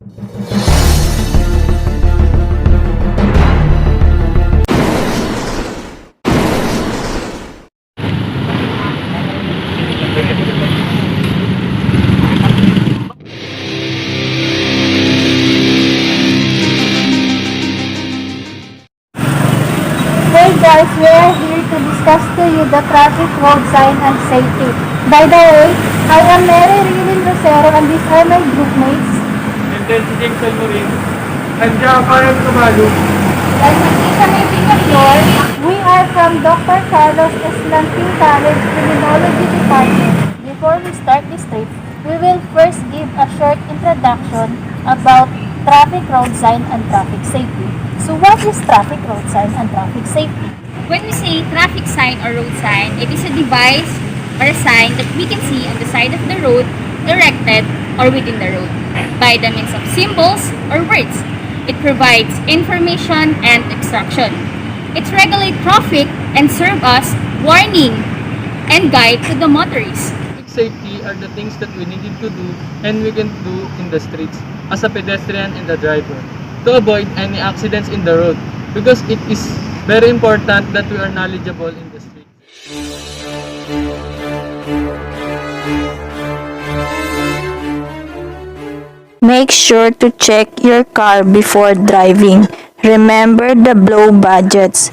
Hey guys, we are here to discuss to you the traffic road sign and safety. By the way, I am Mary Rilin Rosero and these are my groupmates. And then si James Almorin. And Jafar Tumalu. And Makita May. We are from Dr. Carlos S. Lanting College Criminology Department. Before we start this trip, we will first give a short introduction about traffic road sign and traffic safety. So what is traffic road sign and traffic safety? When we say traffic sign or road sign, it is a device or a sign that we can see on the side of the road, erected or within the road, by the means of symbols or words. It provides information and instruction. It regulates traffic and serve as warning and guide to the motorists. Safety are the things that we needed to do and we can do in the streets as a pedestrian and a driver to avoid any accidents in the road, because it is very important that we are knowledgeable in the street. Make sure to check your car before driving. Remember the blow budgets.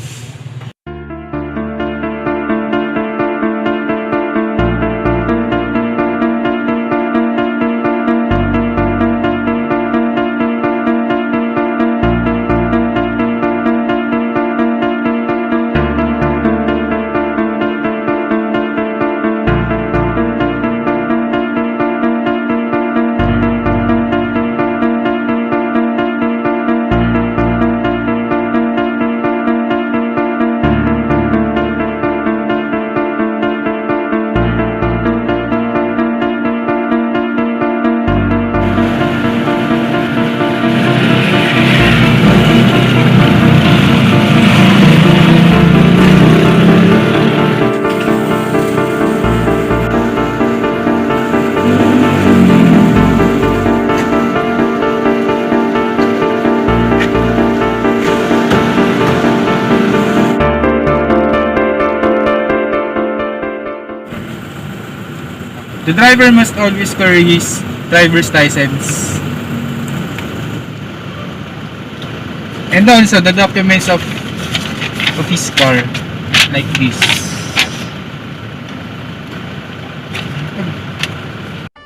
The driver must always carry his driver's license and also the documents of his car, like this.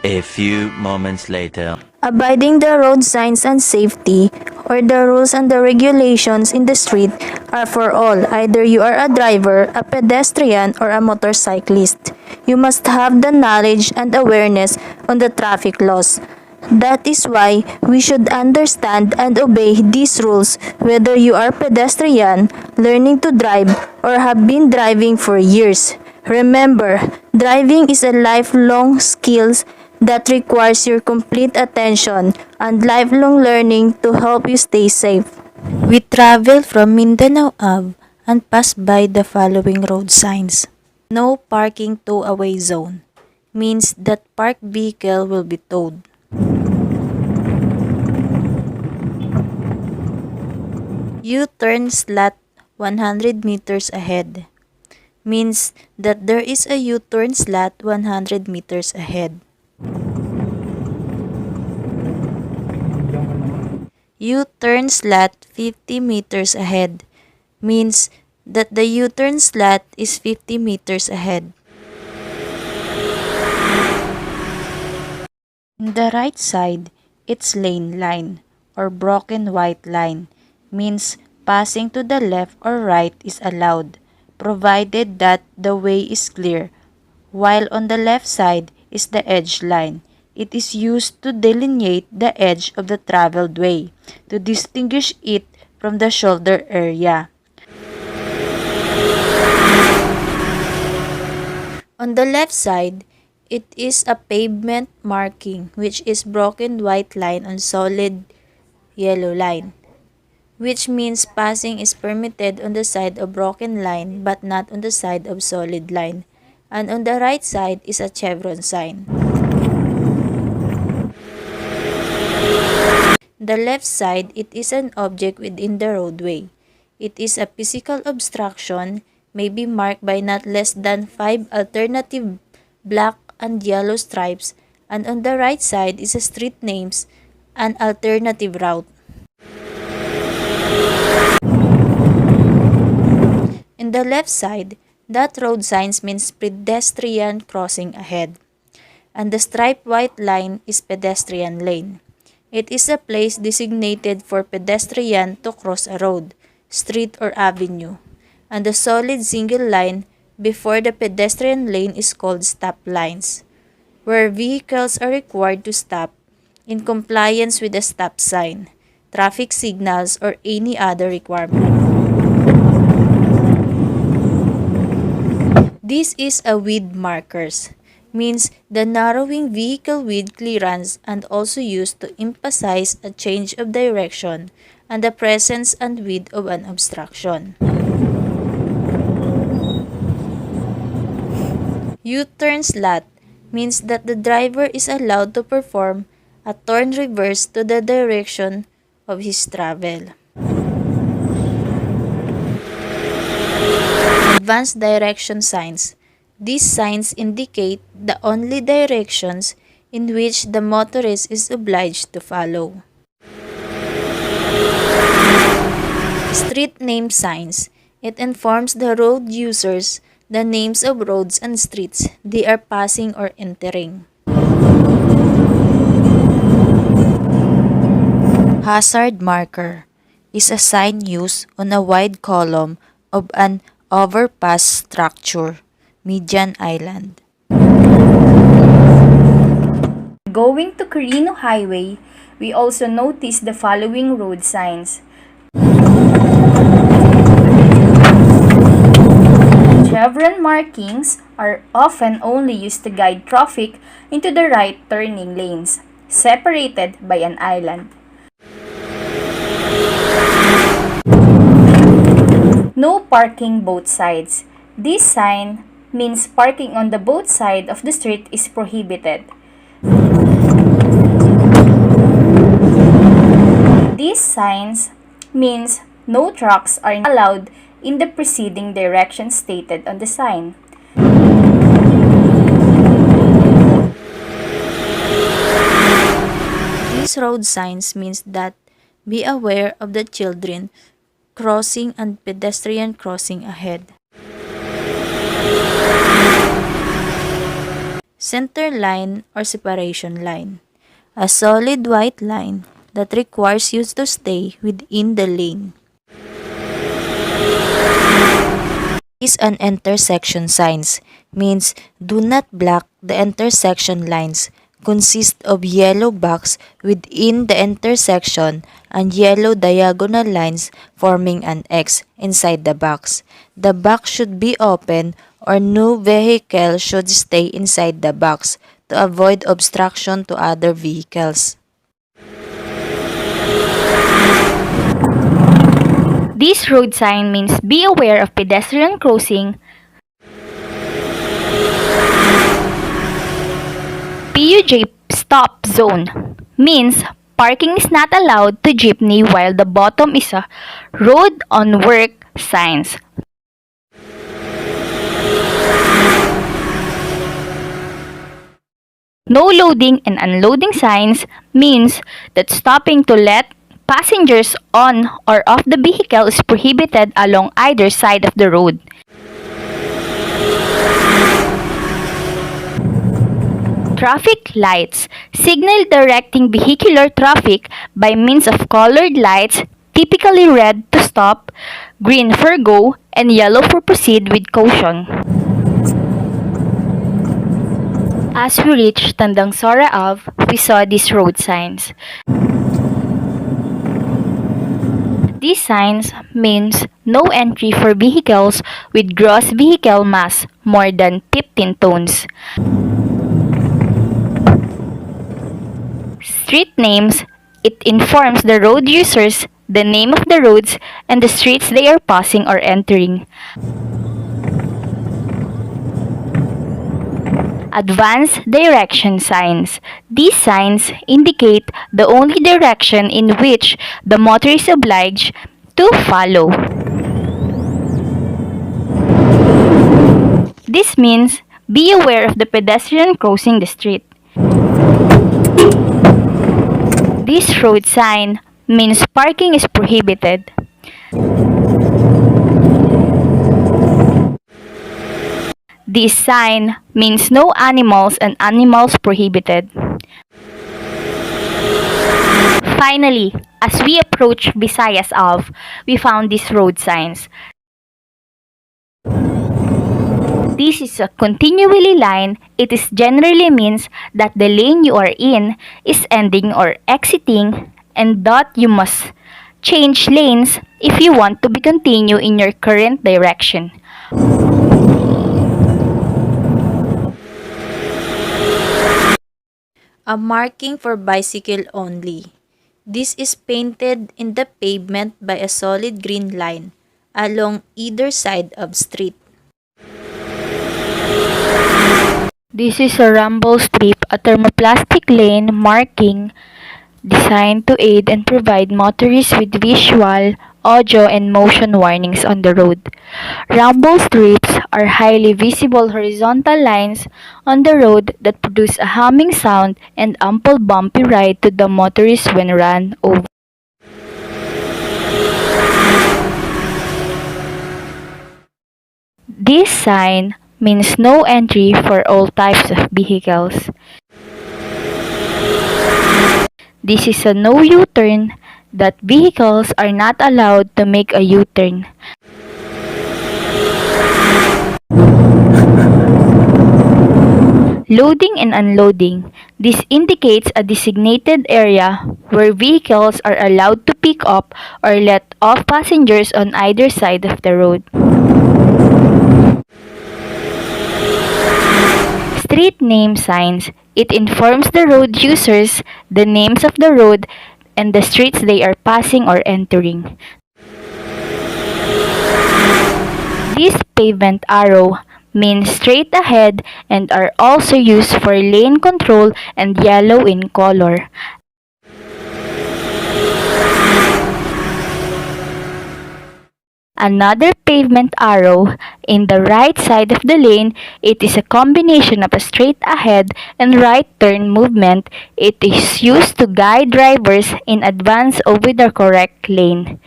A few moments later. Abiding the road signs and safety, or the rules and the regulations in the street, are for all, either you are a driver, a pedestrian, or a motorcyclist. You must have the knowledge and awareness on the traffic laws. That is why we should understand and obey these rules whether you are pedestrian, learning to drive, or have been driving for years. Remember, driving is a lifelong skill that requires your complete attention and lifelong learning to help you stay safe. We travel from Mindanao Ave and pass by the following road signs. No parking tow-away zone means that parked vehicle will be towed. U-turn slot 100 meters ahead means that there is a U-turn slot 100 meters ahead. U-turn slot 50 meters ahead means that the U-turn slot is 50 meters ahead. On the right side, it's lane line or broken white line means passing to the left or right is allowed, provided that the way is clear, while on the left side is the edge line. It is used to delineate the edge of the traveled way, to distinguish it from the shoulder area. On the left side, it is a pavement marking, which is broken white line on solid yellow line, which means passing is permitted on the side of broken line but not on the side of solid line. And on the right side is a chevron sign. The left side, it is an object within the roadway. It is a physical obstruction, may be marked by not less than 5 alternative black and yellow stripes, and on the right side is a street names, an alternative route. In the left side, that road signs means pedestrian crossing ahead, and the striped white line is pedestrian lane. It is a place designated for pedestrian to cross a road, street or avenue, and the solid single line before the pedestrian lane is called stop lines, where vehicles are required to stop in compliance with the stop sign, traffic signals, or any other requirement. This is a width markers, means the narrowing vehicle width clearance, and also used to emphasize a change of direction and the presence and width of an obstruction. U-turn slot means that the driver is allowed to perform a turn reverse to the direction of his travel. Advanced direction signs. These signs indicate the only directions in which the motorist is obliged to follow. Street name signs. It informs the road users the names of roads and streets they are passing or entering. Hazard marker is a sign used on a wide column of an overpass structure, median island. Going to Carino Highway, we also notice the following road signs. Chevron markings are often only used to guide traffic into the right turning lanes, separated by an island. No parking both sides. This sign means parking on the both side of the street is prohibited. These signs means no trucks are allowed in the preceding direction stated on the sign. These road signs means that be aware of the children crossing and pedestrian crossing ahead. Center line or separation line. A solid white line that requires you to stay within the lane. Is an intersection signs means do not block the intersection lines. Consist of yellow box within the intersection and yellow diagonal lines forming an X inside the box. The box should be open or no vehicle should stay inside the box to avoid obstruction to other vehicles. This road sign means be aware of pedestrian crossing. PUJ stop zone means parking is not allowed to jeepney while the bottom is a road on work signs. No loading and unloading signs means that stopping to let passengers on or off the vehicle is prohibited along either side of the road. Traffic lights signal directing vehicular traffic by means of colored lights, typically red to stop, green for go, and yellow for proceed with caution. As we reached Tandang Sora Ave, we saw these road signs. These signs means no entry for vehicles with gross vehicle mass more than 15 tons. Street names, it informs the road users the name of the roads and the streets they are passing or entering. Advanced direction signs. These signs indicate the only direction in which the motorist is obliged to follow. This means be aware of the pedestrian crossing the street. This road sign means parking is prohibited. This sign means no animals and animals prohibited. Finally, as we approach Visayas Ave, we found these road signs. This is a continually line. It is generally means that the lane you are in is ending or exiting and that you must change lanes if you want to be continue in your current direction. A marking for bicycle only. This is painted in the pavement by a solid green line along either side of street. This is a rumble strip, a thermoplastic lane marking designed to aid and provide motorists with visual, audio, and motion warnings on the road. Rumble strips are highly visible horizontal lines on the road that produce a humming sound and ample bumpy ride to the motorist when run over. This sign means no entry for all types of vehicles. This is a no U-turn that vehicles are not allowed to make a U-turn. Loading and unloading. This indicates a designated area where vehicles are allowed to pick up or let off passengers on either side of the road. Street name signs. It informs the road users the names of the road and the streets they are passing or entering. This pavement arrow means straight ahead and are also used for lane control and yellow in color. Another pavement arrow in the right side of the lane, it is a combination of a straight ahead and right turn movement. It is used to guide drivers in advance over the correct lane.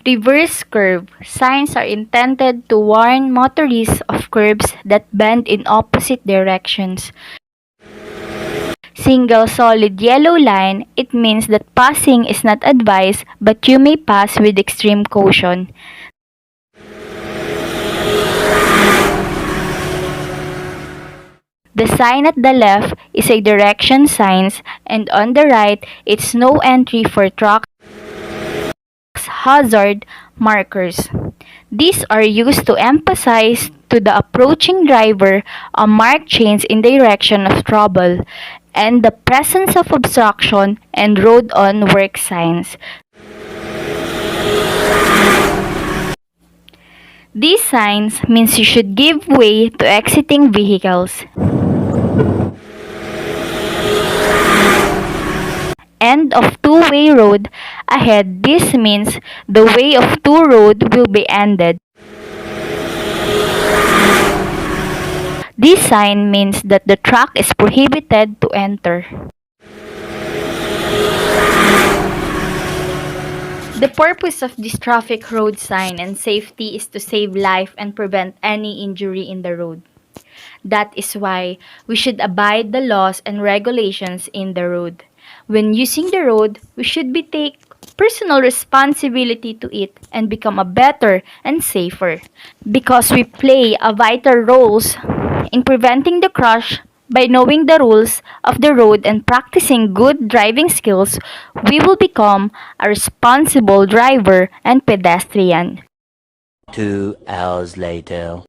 Reverse curve. Signs are intended to warn motorists of curves that bend in opposite directions. Single solid yellow line, it means that passing is not advised but you may pass with extreme caution. The sign at the left is a direction signs and on the right, it's no entry for trucks, hazard markers. These are used to emphasize to the approaching driver a marked change in direction of trouble and the presence of obstruction and road on work signs. These signs means you should give way to exiting vehicles. End of two-way road ahead. This means the way of two road will be ended. This sign means that the truck is prohibited to enter. The purpose of this traffic road sign and safety is to save life and prevent any injury in the road. That is why we should abide the laws and regulations in the road. When using the road, we should take personal responsibility to it and become a better and safer. Because we play a vital role in preventing the crash by knowing the rules of the road and practicing good driving skills, we will become a responsible driver and pedestrian. 2 hours later.